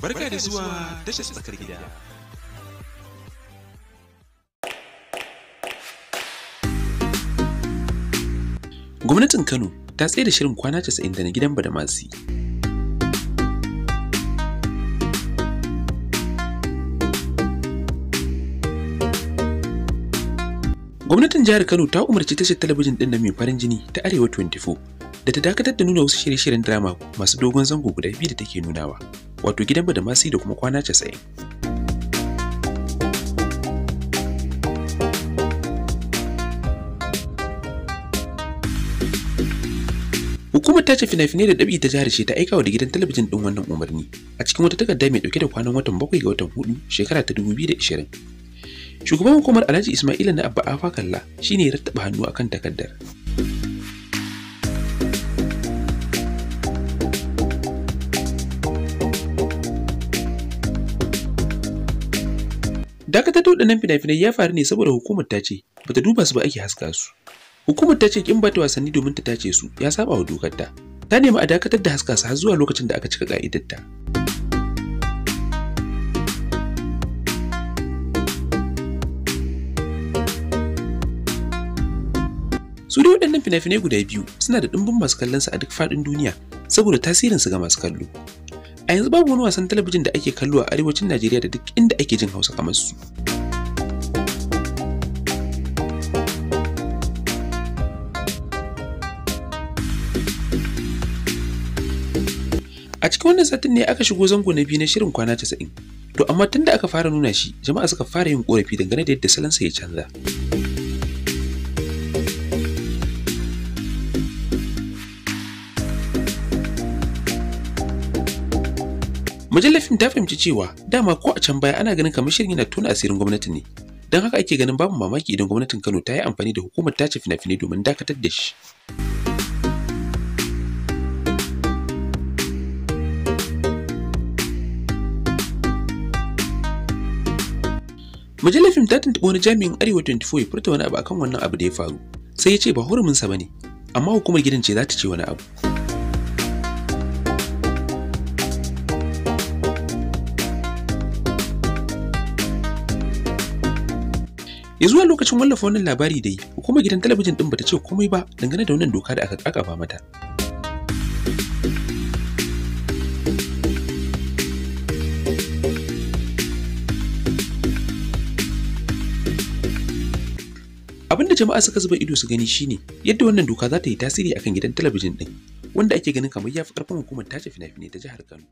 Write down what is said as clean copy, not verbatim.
Barka da zuwa tashar Tsakar Gida. Gwamnatin Kano ta tsaye da shirin kwana 90 na Gidan Badamasi. Gwamnatin jihar Kano ta umarci tashar talabijin ɗin mai farin jini ta Arewa 24 da ta dakatar da nuna wasu shirye-shiryen drama masu dogon zango guda biyu da take nunawa, wato Gidan Badamasi da kuma kwana 90. Hukumar tace finafinai da ɗabi ta jihar ce ta aika wa da gidan talabijin ɗin wannan umarni a cikin wata takarda mai ɗauke da kwanan watan 7 ga watan 4 shekara ta 2020. Shugaban hukumar Alhaji Ismaila na Abba Afa Kalla shine ya rattaba hannu akan takardar. Dakatar da waɗannan fina-finai ya faru ne saboda hukumar ta ce bata duba su ba ake haska su. Hukumar ta ce kin bata wasanni domin ta tace su ya saba wa dokar ta. Ta nemi a dakatar da haska su har zuwa lokacin da aka cika ka'idar ta. Su dai waɗannan fina-finai guda biyu suna da ɗimbin masu kallon su a duk faɗin duniya saboda tasirin su ga masu kallo. A yanzu babu wani wasan talabijin da ake kallo a arewacin Najeriya da duk inda ake jin Hausa kamar su. A cikin wannan satin ne aka shigo zango na biyu na shirin kwana 90. To amma tun da aka fara nuna shi, jama'a suka fara yin korafi dangane da yadda salonsa ya canza. Mujallar fim ta fahimci cewa dama ko a can baya ana ganin kamar shirin yana tona asirin gwamnati ne, don haka ake ganin babu mamaki idan gwamnatin Kano ta yi amfani da hukumar tace fina-finai domin dakatar da shi. Mujallar fim ta tuntuɓi wani jami'in Arewa 24 ya furta wani abu akan wannan abu da ya faru, sai ya ce ba huruminsa ba ne, amma hukumar gidan ce za ta ce wani abu. Ya zuwa lokacin wallafa wannan labari dai, hukumar gidan talabijin din bata ce komai ba dangane da wannan doka da aka kakaba mata. Abinda jama'a suka zuba ido su gani shine yadda wannan doka za ta yi tasiri akan gidan talabijin din, wanda ake ganin kamar ya fi ƙarfin hukumar tace fina-finai ta jihar Kano.